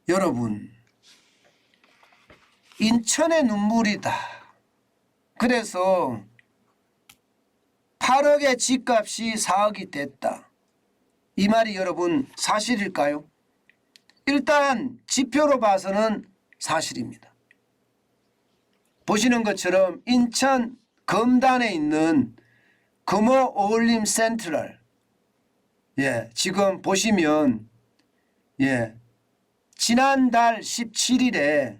여러분, 인천의 눈물이다. 그래서 8억의 집값이 4억이 됐다. 이 말이 여러분 사실일까요? 일단 지표로 봐서는 사실입니다. 보시는 것처럼 인천 금단에 있는 금호 어울림 센트럴, 지금 보시면 지난달 17일에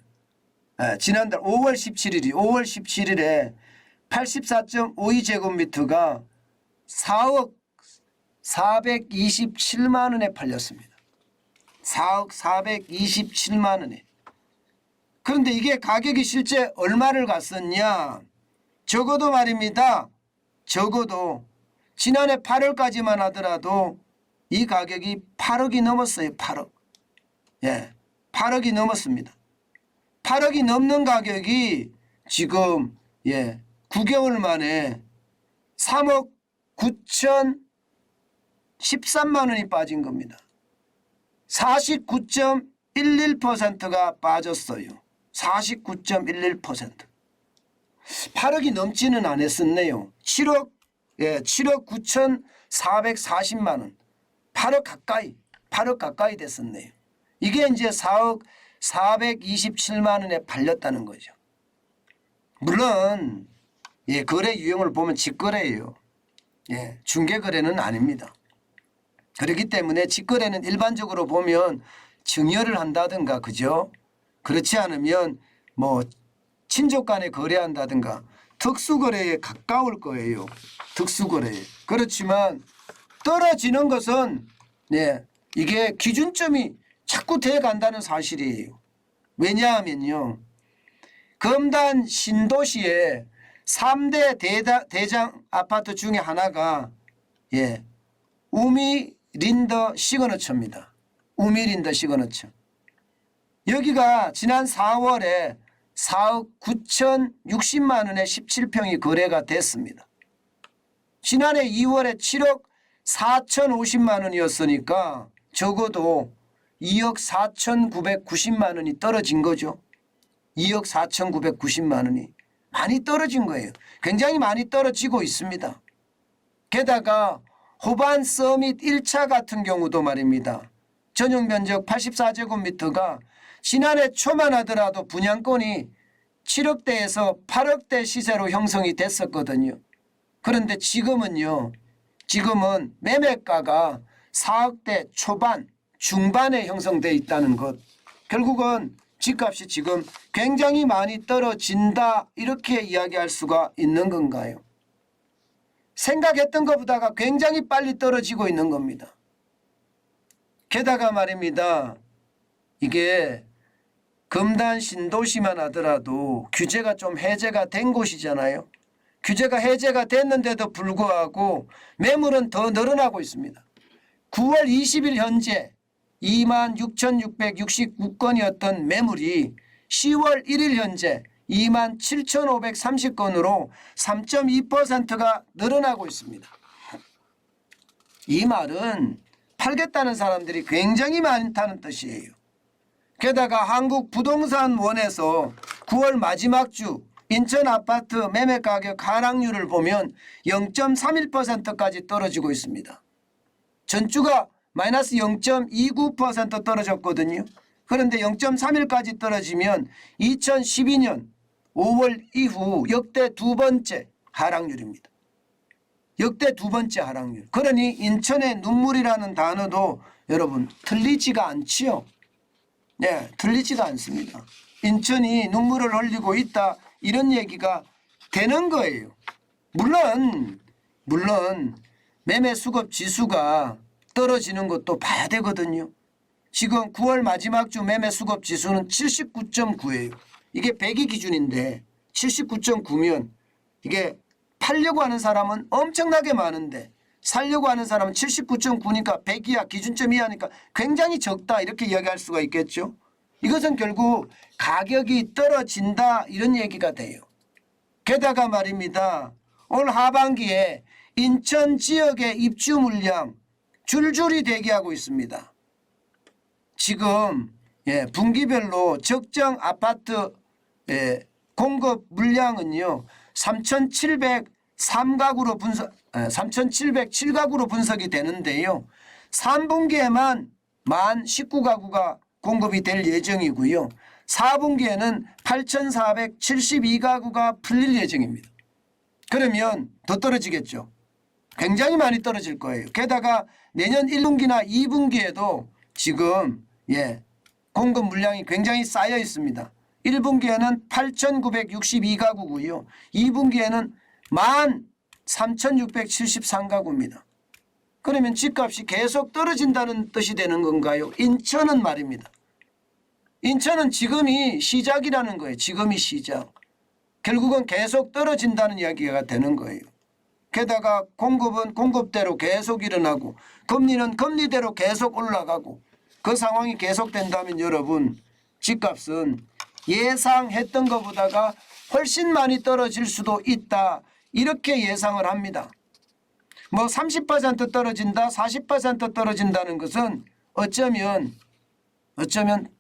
지난달 5월 17일에 84.52제곱미터가 4억 427만 원에 팔렸습니다. 4억 427만 원에. 그런데 이게 가격이 실제 얼마를 갔었냐? 적어도 말입니다. 적어도 지난해 8월까지만 하더라도 이 가격이 8억이 넘었어요. 8억. 8억이 넘었습니다. 8억이 넘는 가격이 지금 9개월 만에 3억 9,013만 원이 빠진 겁니다. 49.11%가 빠졌어요. 49.11%. 8억이 넘지는 않았었네요. 7억 9,440만 원. 8억 가까이 됐었네요. 이게 이제 4억 427만 원에 팔렸다는 거죠. 물론 거래 유형을 보면 직거래예요. 중개거래는 아닙니다. 그렇기 때문에 직거래는 일반적으로 보면 증여를 한다든가, 그죠? 그렇지 않으면 뭐 친족 간에 거래한다든가 특수거래에 가까울 거예요. 특수거래에. 그렇지만 떨어지는 것은 이게 기준점이 자꾸 돼간다는 사실이에요. 왜냐하면요, 금단 신도시의 3대 대장 아파트 중에 하나가 우미린더 시그너처입니다. 우미린더 시그너처. 여기가 지난 4월에 4억 9,060만 원에 17평이 거래가 됐습니다. 지난해 2월에 7억 4,050만 원이었으니까 적어도 2억 4,990만 원이 떨어진 거죠. 2억 4,990만 원이 많이 떨어진 거예요. 굉장히 많이 떨어지고 있습니다. 게다가 호반 서밋 1차 같은 경우도 말입니다. 전용 면적 84제곱미터가 지난해 초만 하더라도 분양권이 7억대에서 8억대 시세로 형성이 됐었거든요. 그런데 지금은 매매가가 4억대 초반, 중반에 형성되어 있다는 것. 결국은 집값이 지금 굉장히 많이 떨어진다, 이렇게 이야기할 수가 있는 건가요? 생각했던 것보다가 굉장히 빨리 떨어지고 있는 겁니다. 게다가 말입니다. 이게 금단 신도시만 하더라도 규제가 좀 해제가 된 곳이잖아요. 규제가 해제가 됐는데도 불구하고 매물은 더 늘어나고 있습니다. 9월 20일 현재 26,669건이었던 매물이 10월 1일 현재 27,530건으로 3.2%가 늘어나고 있습니다. 이 말은 팔겠다는 사람들이 굉장히 많다는 뜻이에요. 게다가 한국부동산원에서 9월 마지막 주 인천 아파트 매매가격 하락률을 보면 0.31%까지 떨어지고 있습니다. 전주가 마이너스 0.29% 떨어졌거든요. 그런데 0.31까지 떨어지면 2012년 5월 이후 역대 두 번째 하락률입니다. 역대 두 번째 하락률. 그러니 인천의 눈물이라는 단어도 여러분 틀리지가 않지요. 틀리지가 않습니다. 인천이 눈물을 흘리고 있다, 이런 얘기가 되는 거예요. 물론 매매 수급 지수가 떨어지는 것도 봐야 되거든요. 지금 9월 마지막 주 매매 수급 지수는 79.9예요. 이게 100이 기준인데 79.9면 이게 팔려고 하는 사람은 엄청나게 많은데 살려고 하는 사람은 79.9니까 100이야, 기준점 이하니까 굉장히 적다, 이렇게 이야기할 수가 있겠죠. 이것은 결국 가격이 떨어진다, 이런 얘기가 돼요. 게다가 말입니다. 올 하반기에 인천 지역의 입주 물량 줄줄이 대기하고 있습니다. 지금 분기별로 적정 아파트 공급 물량은요 3,703가구로 3,707가구로 분석이 되는데요. 3분기에만 19가구가 공급이 될 예정이고요. 4분기에는 8,472가구가 풀릴 예정입니다. 그러면 더 떨어지겠죠. 굉장히 많이 떨어질 거예요. 게다가 내년 1분기나 2분기에도 지금 공급 물량이 굉장히 쌓여 있습니다. 1분기에는 8,962가구고요. 2분기에는 13,673가구입니다. 그러면 집값이 계속 떨어진다는 뜻이 되는 건가요? 인천은 말입니다. 인천은 지금이 시작이라는 거예요. 지금이 시작. 결국은 계속 떨어진다는 이야기가 되는 거예요. 게다가 공급은 공급대로 계속 일어나고 금리는 금리대로 계속 올라가고 그 상황이 계속된다면 여러분 집값은 예상했던 것보다가 훨씬 많이 떨어질 수도 있다. 이렇게 예상을 합니다. 뭐 30% 떨어진다 40% 떨어진다는 것은 어쩌면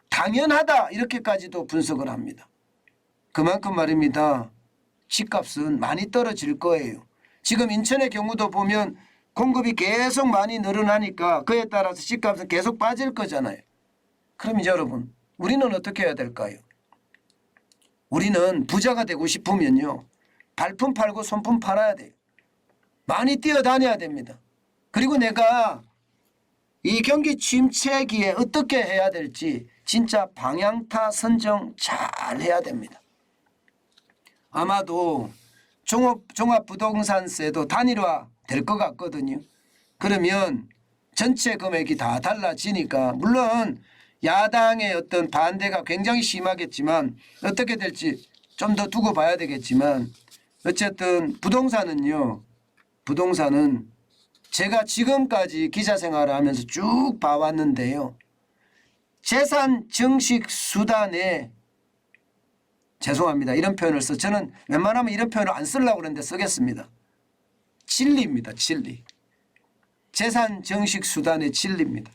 당연하다 이렇게까지도 분석을 합니다. 그만큼 말입니다. 집값은 많이 떨어질 거예요. 지금 인천의 경우도 보면 공급이 계속 많이 늘어나니까 그에 따라서 집값은 계속 빠질 거잖아요. 그럼 여러분 우리는 어떻게 해야 될까요? 우리는 부자가 되고 싶으면요. 발품 팔고 손품 팔아야 돼요. 많이 뛰어다녀야 됩니다. 그리고 내가 이 경기 침체기에 어떻게 해야 될지 진짜 방향타 선정 잘 해야 됩니다. 아마도 종합부동산세도 단일화 될 것 같거든요. 그러면 전체 금액이 다 달라지니까 물론 야당의 어떤 반대가 굉장히 심하겠지만 어떻게 될지 좀 더 두고 봐야 되겠지만 어쨌든 부동산은 제가 지금까지 기자 생활을 하면서 쭉 봐왔는데요. 재산 증식 수단에 죄송합니다. 이런 표현을 써. 저는 웬만하면 이런 표현을 안 쓰려고 그러는데 쓰겠습니다. 진리입니다. 진리. 재산 증식 수단의 진리입니다.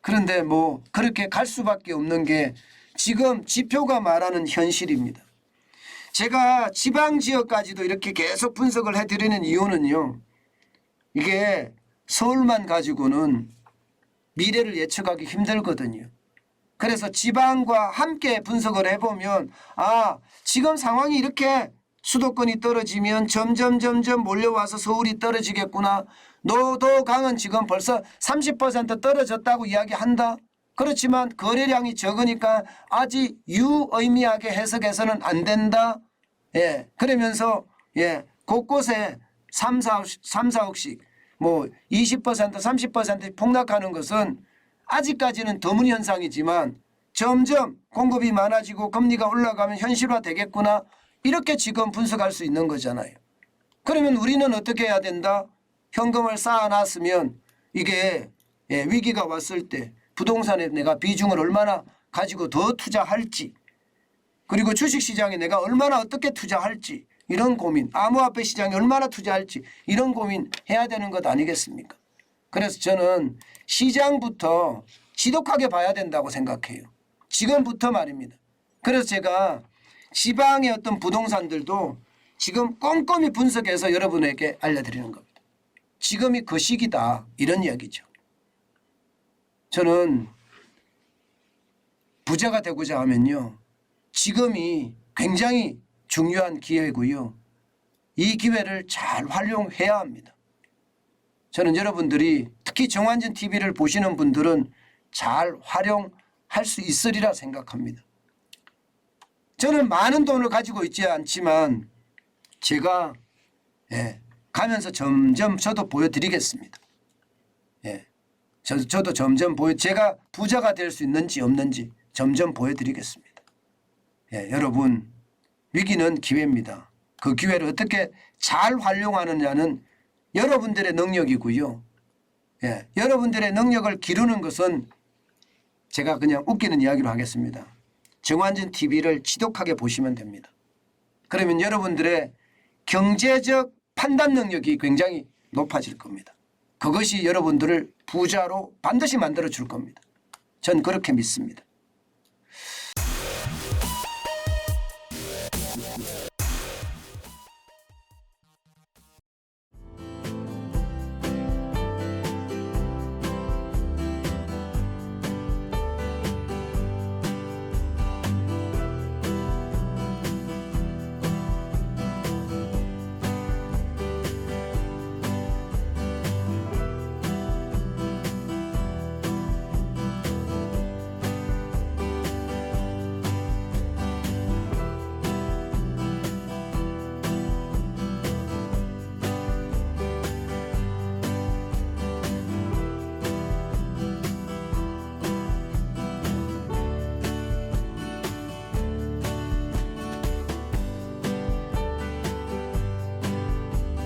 그런데 뭐 그렇게 갈 수밖에 없는 게 지금 지표가 말하는 현실입니다. 제가 지방지역까지도 이렇게 계속 분석을 해드리는 이유는요. 이게 서울만 가지고는 미래를 예측하기 힘들거든요. 그래서 지방과 함께 분석을 해보면 지금 상황이 이렇게 수도권이 떨어지면 점점 몰려와서 서울이 떨어지겠구나. 노도강은 지금 벌써 30% 떨어졌다고 이야기한다. 그렇지만 거래량이 적으니까 아직 유의미하게 해석해서는 안 된다. 그러면서 곳곳에 3, 4억씩 뭐 20% 30% 폭락하는 것은 아직까지는 드문 현상이지만 점점 공급이 많아지고 금리가 올라가면 현실화 되겠구나. 이렇게 지금 분석할 수 있는 거잖아요. 그러면 우리는 어떻게 해야 된다? 현금을 쌓아놨으면 이게 위기가 왔을 때 부동산에 내가 비중을 얼마나 가지고 더 투자할지 그리고 주식시장에 내가 얼마나 어떻게 투자할지 이런 고민 암호화폐 시장에 얼마나 투자할지 이런 고민 해야 되는 것 아니겠습니까? 그래서 저는 시장부터 지독하게 봐야 된다고 생각해요. 지금부터 말입니다. 그래서 제가 지방의 어떤 부동산들도 지금 꼼꼼히 분석해서 여러분에게 알려드리는 겁니다. 지금이 그 시기다 이런 이야기죠. 저는 부자가 되고자 하면요. 지금이 굉장히 중요한 기회고요. 이 기회를 잘 활용해야 합니다. 저는 여러분들이 특히 정환진 TV를 보시는 분들은 잘 활용할 수 있으리라 생각합니다. 저는 많은 돈을 가지고 있지 않지만 제가 가면서 점점 저도 보여드리겠습니다. 저도 점점 제가 부자가 될 수 있는지 없는지 점점 보여드리겠습니다. 여러분 위기는 기회입니다. 그 기회를 어떻게 잘 활용하느냐는 여러분들의 능력이고요. 여러분들의 능력을 기르는 것은 제가 그냥 웃기는 이야기로 하겠습니다. 정환진 TV를 지독하게 보시면 됩니다. 그러면 여러분들의 경제적 판단 능력이 굉장히 높아질 겁니다. 그것이 여러분들을 부자로 반드시 만들어 줄 겁니다. 전 그렇게 믿습니다.